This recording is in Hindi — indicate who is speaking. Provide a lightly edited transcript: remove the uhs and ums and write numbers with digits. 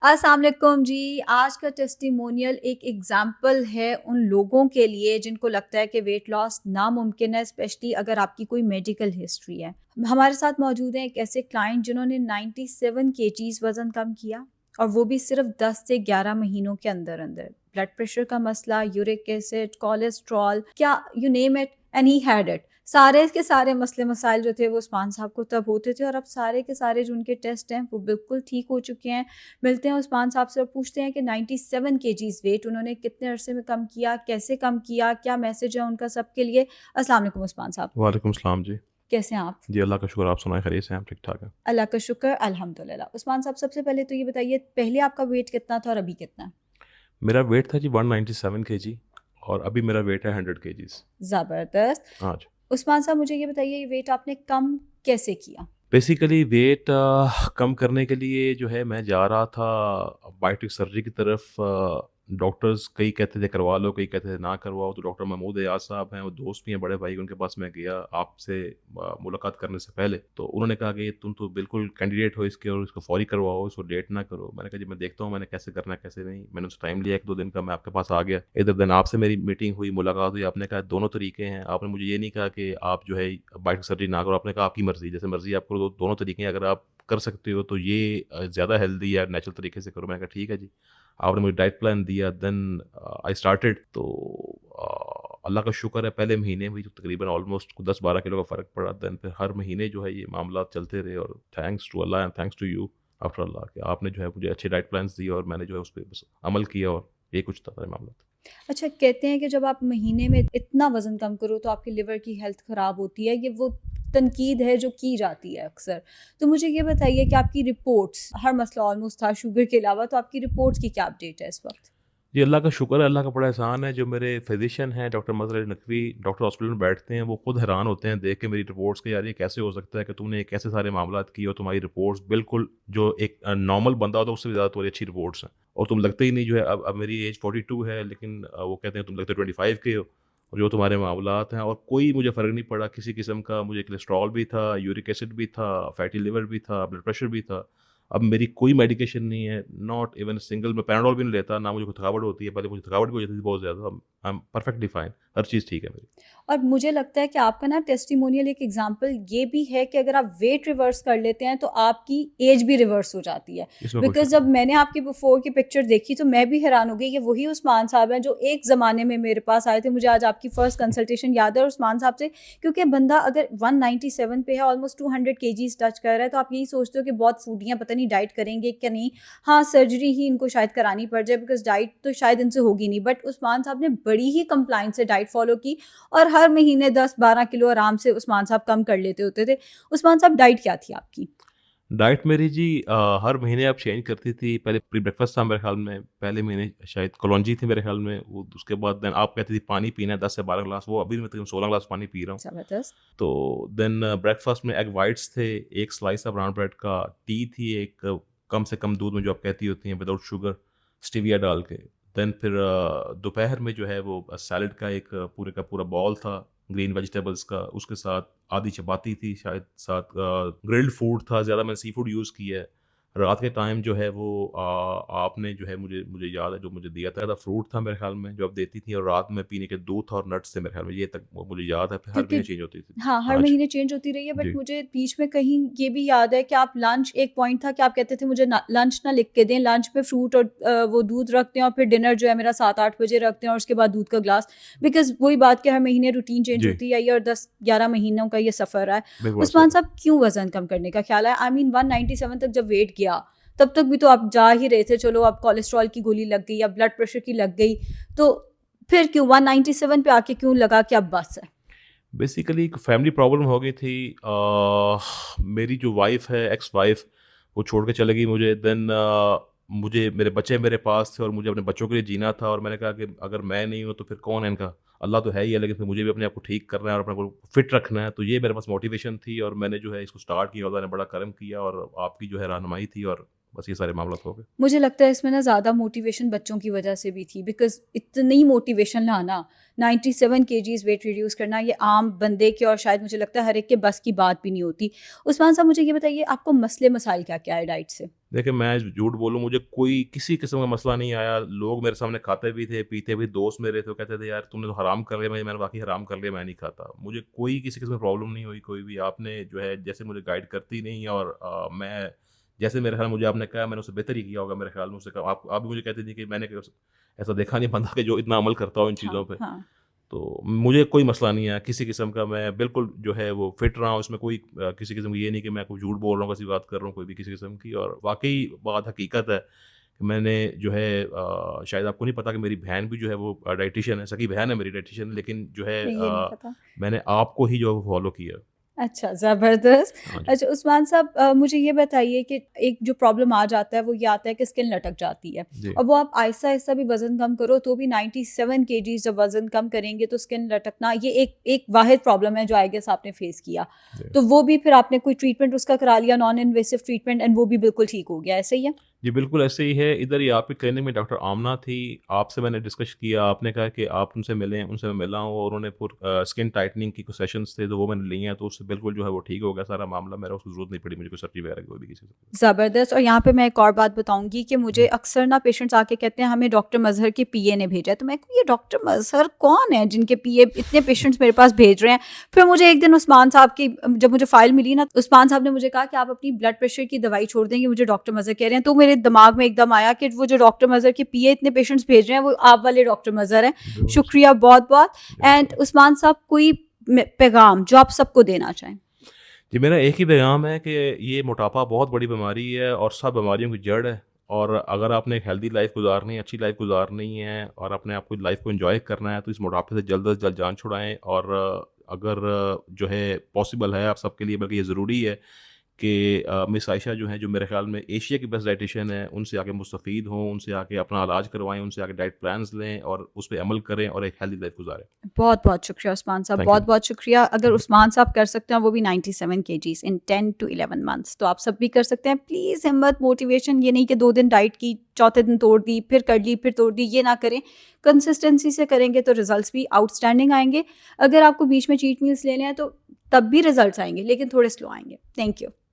Speaker 1: अस्सलाम वालेकुम जी। आज का टेस्टिमोनियल एक एग्जाम्पल है उन लोगों के लिए जिनको लगता है कि वेट लॉस नामुमकिन है, स्पेशली अगर आपकी कोई मेडिकल हिस्ट्री है। हमारे साथ मौजूद हैं एक ऐसे क्लाइंट जिन्होंने 97 केजीज वज़न कम किया, और वो भी सिर्फ 10 से 11 महीनों के अंदर अंदर। ब्लड प्रेशर का मसला, यूरिक एसिड, कोलेस्ट्रॉल, क्या you name it and he had it. सारे के सारे मसले मसाइल जो थे वो उस्मान साहब को तब होते थे, और अब सारे के सारे जो उनके टेस्ट हैं वो बिल्कुल ठीक हो चुके हैं। मिलते हैं उस्मान साहब से और पूछते हैं कि 97 केजीज वेट उन्होंने कितने अरसे में कम किया, कैसे कम किया, क्या मैसेज है उनका सबके लिए। अस्सलाम वालेकुम उस्मान साहब,
Speaker 2: वालेकुम सलाम जी।
Speaker 1: कैसे हैं आप?
Speaker 2: जी, अल्लाह का शुक्र, आप सुनाएँ खैरियत से हैं? हम ठीक-ठाक हैं।
Speaker 1: अल्लाह का शुक्र, अल्हम्दुलिल्लाह। उस्मान साहब, सबसे पहले तो ये बताइए, पहले आपका वेट कितना था और अभी कितना है?
Speaker 2: मेरा वेट था जी 197 केजी और अभी मेरा वेट है 100 केजीज़।
Speaker 1: ज़बरदस्त।
Speaker 2: हाँ जी।
Speaker 1: उस्मान साहब, मुझे ये बताइए, ये वेट आपने कम कैसे किया?
Speaker 2: बेसिकली वेट कम करने के लिए जो है मैं जा रहा था बायोटिक सर्जरी की तरफ। डॉक्टर्स कई कहते थे करवा लो, कई कहते थे ना करवाओ। तो डॉक्टर महमूद एयाज साहब हैं, वो दोस्त भी हैं बड़े भाई, उनके पास मैं गया आपसे मुलाकात करने से पहले। तो उन्होंने कहा कि तुम तो बिल्कुल कैंडिडेट हो इसके और इसको फौरी करवाओ, इसको लेट ना करो। मैंने कहा जी मैं देखता हूँ मैंने कैसे करना है कैसे नहीं। मैंने उससे टाइम लिया 1-2 दिन का, मैं आपके पास आ गया। इधर दिन आपसे मेरी मीटिंग हुई, मुलाकात हुई। आपने कहा दोनों तरीके हैं। आपने मुझे ये नहीं कहा कि आप जो है बायोटिक सर्जरी ना करो, आपने कहा आपकी मर्ज़ी, जैसे मर्ज़ी आप करो। दोनों तरीके हैं, अगर आप कर सकते हो तो ये ज़्यादा हेल्दी या नेचुरल तरीके से करो। मैंने कहा ठीक है जी। आपने मुझे डाइट प्लान दिया, देन आई स्टार्टेड। तो अल्लाह का शुक्र है पहले महीने में जो तकरीबन ऑलमोस्ट 10-12 किलो का फ़र्क पड़ा। देन फिर हर महीने जो है ये मामला चलते रहे, और thanks to Allah and thanks to you after Allah कि आपने जो है मुझे अच्छे डाइट प्लान्स दिए और मैंने जो है उस पे बस अमल किया, और ये कुछ था सारे मामला।
Speaker 1: अच्छा, कहते हैं कि जब आप महीने में इतना वज़न कम करो तो आपके लिवर की हेल्थ ख़राब होती है, ये वो तनकीद है जो की जाती है अक्सर। तो मुझे ये बताइए कि आपकी रिपोर्ट्स, हर मसला ऑलमोस्ट था शुगर के अलावा, तो आपकी रिपोर्ट्स की क्या अपडेट है इस वक़्त?
Speaker 2: जी, अल्लाह का शुक्र है, अल्लाह का बड़ा एहसान है। जो मेरे फ़िज़िशियन हैं doctor Mazhar Ali Naqvi, doctor hospital में बैठते हैं, वो खुद हैरान होते हैं देख के मेरी रिपोर्ट्स कि यार ये कैसे हो सकता है कि तुमने कैसे सारे मामलात किए और तुम्हारी रिपोर्ट्स बिल्कुल जो एक नॉर्मल बंदा होता है उससे भी ज़्यादा तुम्हारी अच्छी रिपोर्ट्स हैं। और तुम लगते ही नहीं जो है, अब मेरी एज 42 है, लेकिन वो कहते हैं तुम लगते 25 के हो, और जो तुम्हारे मामलात हैं, और कोई मुझे फ़र्क नहीं पड़ा किसी किस्म का। मुझे कोलेस्ट्रॉल भी था, यूरिक एसिड भी था, फैटी लिवर भी था, ब्लड प्रेशर भी था। अब मेरी कोई मेडिकेशन नहीं है, नॉट इवन सिंगल। मैं पैराडोल भी नहीं लेता, ना मुझे कोई थकावट होती है। पहले मुझे थकावट भी हो जाती थी बहुत ज़्यादा। आई एम परफेक्टली फाइन, हर चीज़ ठीक है मेरी।
Speaker 1: और मुझे लगता है कि आपका ना टेस्टिमोनियल एक एग्जांपल ये भी है कि अगर आप वेट रिवर्स कर लेते हैं तो आपकी एज भी रिवर्स हो जाती है।
Speaker 2: इसमें कोई
Speaker 1: बिकॉज़
Speaker 2: शक
Speaker 1: जब
Speaker 2: नहीं।
Speaker 1: मैंने आपकी बिफोर की पिक्चर देखी तो मैं भी हैरान हो गई कि वही उस्मान साहब हैं जो एक ज़माने में मेरे पास आए थे। मुझे आज आपकी फर्स्ट कंसल्टेशन याद है और उस्मान साहब से, क्योंकि बंदा अगर 197 पे है, ऑलमोस्ट 200 केजीज़ टच कर रहा है, तो आप यही सोचते हो कि बहुत फूडियाँ, पता नहीं डाइट करेंगे क्या नहीं। हाँ, सर्जरी ही इनको शायद करानी पड़ जाए बिकॉज़ डाइट तो शायद इनसे होगी नहीं। बट उस्मान साहब ने बड़ी ही कंप्लायंस से डाइट फ़ॉलो की और हर महीने 10-12 किलो आराम से उस्मान साहब कम कर लेते होते थे। उस्मान साहब, डाइट क्या थी आपकी?
Speaker 2: डाइट मेरी जी हर महीने आप चेंज करती थी। पहले प्री ब्रेकफास्ट था मेरे ख्याल में, पहले महीने शायद कलौंजी थी मेरे ख्याल में। वो उसके बाद देन आप कहती थी पानी पीना है 10 से 12 ग्लास, वो अभी मैं तकरीबन 16 ग्लास पानी पी रहा हूँ।
Speaker 1: ज़बरदस्त।
Speaker 2: तो देन ब्रेकफास्ट में एग व्हाइट्स थे, एक स्लाइस था ब्राउन ब्रेड का, टी थी एक, कम से कम दूध में जो आप कहती होती हैं विदाउट शुगर, स्टीविया डाल के। देन फिर दोपहर में जो है वो सैलेड का एक पूरे का पूरा बॉल था ग्रीन वेजिटेबल्स का, उसके साथ आधी चपाती थी शायद, साथ ग्रिल्ड फूड था, ज़्यादा मैंने सी फूड यूज़ किया है। रात के टाइम जो है वो आपने जो है मुझे मुझे याद है जो मुझे दिया था फ्रूट था मेरे ख्याल में जो आप देती थी, और रात में पीने के दूध था और नट्स थे मेरे ख्याल में, ये तक वो मुझे याद है। फिर हर
Speaker 1: क्योंकि
Speaker 2: महीने चेंज होती थी।
Speaker 1: हाँ, हर
Speaker 2: हाँ जी।
Speaker 1: महीने चेंज होती रही है, बट
Speaker 2: जी।
Speaker 1: मुझे बीच में कहीं ये भी याद है कि आप लंच, एक पॉइंट था कि आप कहते थे मुझे ना लंच ना लिख के दें, लंच में फ्रूट और वो दूध रखते हैं, और फिर डिनर जो है मेरा 7-8 बजे रखते हैं और उसके बाद दूध का ग्लास। बिकॉज़ वही बात कि हर महीने रूटीन चेंज
Speaker 2: जी,
Speaker 1: होती है ये, और 10-11 महीनों का ये सफ़र रहा है।
Speaker 2: बिल्कुल सही
Speaker 1: उस्मान
Speaker 2: कहा।
Speaker 1: साहब, क्यों वज़न कम करने का ख़्याल है? आई मीन 197 तक जब वेट गया, तब तक भी तो आप जा ही रहे थे, चलो अब कोलेस्ट्रॉल की गोली लग गई या ब्लड प्रेशर की लग गई, तो फिर क्यों 197 पे आके क्यों लगा कि अब बस है?
Speaker 2: बेसिकली एक फैमिली प्रॉब्लम हो गई थी। मेरी जो वाइफ़ है, एक्स वाइफ़, वो छोड़ के चली गई मुझे। देन मुझे मेरे बच्चे मेरे पास थे और मुझे अपने बच्चों के लिए जीना था, और मैंने कहा कि अगर मैं नहीं हूँ तो फिर कौन है इनका? अल्लाह तो है ही है, लेकिन फिर मुझे भी अपने आप को ठीक करना है और अपने को फिट रखना है। तो ये मेरे पास मोटिवेशन थी और मैंने जो है इसको स्टार्ट किया। अल्लाह ने बड़ा करम किया और आपकी जो है रहनुमाई थी, और बस ये सारे मामला हो गए।
Speaker 1: मुझे लगता है इसमें ना ज़्यादा मोटिवेशन बच्चों की वजह से भी थी, बिकॉज़ इतनी मोटिवेशन लाना, 97 केजीज़ वेट रिड्यूस करना, ये आम बंदे के और शायद मुझे लगता है हर एक के बस की बात भी नहीं होती। उस्मान साहब, मुझे ये बताइए, आपको मसले मसाइल क्या-क्या है डाइट से?
Speaker 2: देखिए, मैं झूठ बोलूँ, मुझे कोई किसी किस्म का मसला नहीं आया। लोग मेरे सामने खाते भी थे, पीते भी, दोस्त मेरे थे, वो कहते थे, "यार तूने तो हराम कर लिया।" मैंने वाक़ई हराम कर लिया, मैं नहीं खाता। मुझे कोई किसी किस्म की प्रॉब्लम नहीं हुई, कोई भी। आपने जो है जैसे मुझे गाइड करती नहीं, और मैं जैसे, मेरे ख़्याल मुझे आपने कहा, मैंने उससे बेहतर ही किया होगा मेरे ख़्याल में। उससे कहा, आप भी मुझे कहती थी कि मैंने ऐसा देखा नहीं बंदा कि जो इतना अमल करता हो इन चीज़ों
Speaker 1: हाँ,
Speaker 2: पे।
Speaker 1: हाँ।
Speaker 2: तो मुझे कोई मसला नहीं है किसी किस्म का। मैं बिल्कुल जो है वो फिट रहा हूँ, इसमें कोई किसी किस्म की ये नहीं कि मैं कोई झूठ बोल रहा हूँ, किसी बात कर रहा हूँ, कोई भी किसी किस्म की। और वाक़ई बात हकीकत है कि मैंने जो है शायद आपको नहीं पता कि मेरी बहन भी जो है वो डायटीशियन है, सगी बहन है मेरी डायटीशियन, लेकिन जो है
Speaker 1: नहीं, ये नहीं पता।
Speaker 2: मैंने आपको ही जो है वो फ़ॉलो किया।
Speaker 1: अच्छा, ज़बरदस्त।
Speaker 2: हाँ जी।
Speaker 1: अच्छा उस्मान साहब, मुझे ये बताइए कि एक जो प्रॉब्लम आ जाता है वो ये आता है कि स्किन लटक जाती है,
Speaker 2: जी,
Speaker 1: और वो आप आहिस्ता-आहिस्ता भी वज़न कम करो तो भी 97 केजीज़ जब वज़न कम करेंगे तो स्किन लटकना ये एक एक वाहिद प्रॉब्लम है जो आई गेस आपने फेस किया।
Speaker 2: जी।
Speaker 1: तो वो भी फिर आपने कोई ट्रीटमेंट उसका करा लिया, नॉन इन्वेसिव ट्रीटमेंट, एंड वो भी बिल्कुल ठीक हो गया, ऐसे ही है?
Speaker 2: जी, बिल्कुल ऐसे ही है। इधर ही आपकी क्लिनिक में डॉक्टर आमना थी, आपसे मैंने डिस्कस किया, आपने कहा कि आप उनसे मिलें, उनसे मैं मिला हूँ, और उन्होंने स्किन टाइटनिंग की कुछ सेशंस थे, तो वो मैंने लिए हैं, तो उससे बिल्कुल जो है वो ठीक हो गया सारा मामला मेरा, उसकी ज़रूरत नहीं पड़ी मुझे कोई सर्जरी वगैरह की, कोई भी किसी किस्म की।
Speaker 1: ज़बरदस्त। और यहाँ पे मैं एक और बात बताऊँगी कि मुझे
Speaker 2: जी,
Speaker 1: अक्सर ना पेशेंट्स आके कहते हैं हमें डॉक्टर मज़हर के पीए ने भेजा है, तो मैं कहूँ ये डॉक्टर मज़हर कौन है जिनके पीए इतने पेशेंट्स मेरे पास भेज रहे हैं? फिर मुझे एक दिन उस्मान साहब की जब मुझे फ़ाइल मिली ना, उस्मान साहब ने मुझे कहा कि आप अपनी ब्लड प्रेशर की दवाई छोड़ देंगे, मुझे डॉक्टर मज़हर कह रहे हैं, तो मेरे दिमाग में एकदम आया कि वो जो डॉक्टर मज़हर के पीए इतने पेशेंट्स भेज रहे हैं वो आप वाले डॉक्टर मज़हर हैं।
Speaker 2: बिल्कुल,
Speaker 1: शुक्रिया बहुत-बहुत। एंड
Speaker 2: बिल्कुल।
Speaker 1: उस्मान साहब, कोई पैगाम जो आप सबको देना चाहें?
Speaker 2: जी, मेरा एक ही पैगाम है कि ये मोटापा बहुत बड़ी बीमारी है और सब बीमारियों की जड़ है। और अगर आपने एक हेल्दी लाइफ़ गुज़ारनी है, अच्छी लाइफ़ गुज़ारनी है, और अपने आप को लाइफ़ को एन्जॉय करना है, तो इस मोटापे से जल्द जान छुड़ाएँ। और अगर जो है पॉसिबल है आप सबके लिए, बल्कि ये ज़रूरी है कि मिस आयशा जो हैं, जो मेरे ख़्याल में एशिया की बेस्ट डायटीशियन है, उनसे आके मुस्तफ़ीद हों, उनसे आके अपना इलाज करवाएँ, उनसे आके डाइट प्लान्स लें और उस पे अमल करें और एक हेल्दी लाइफ़ गुज़ारें।
Speaker 1: बहुत-बहुत शुक्रिया उस्मान साहब,
Speaker 2: थैंक यू।
Speaker 1: बहुत-बहुत शुक्रिया। अगर
Speaker 2: थैंक यू।
Speaker 1: उस्मान साहब कर सकते हैं वो भी 97 केजीज़ इन 10 टू 11 मंथ्स, तो आप सब भी कर सकते हैं। प्लीज़ हिम्मत, मोटिवेशन, ये नहीं कि 2 दिन डाइट की, चौथे दिन तोड़ दी, फिर कर ली, फिर तोड़ दी, ये ना करें। कंसिस्टेंसी से करेंगे तो रिज़ल्ट्स भी आउटस्टैंडिंग आएँगे। अगर आपको बीच में चीट मील्स लेने हैं तो तब भी रिज़ल्ट्स आएँगे, लेकिन थोड़े स्लो आएँगे। Thank you.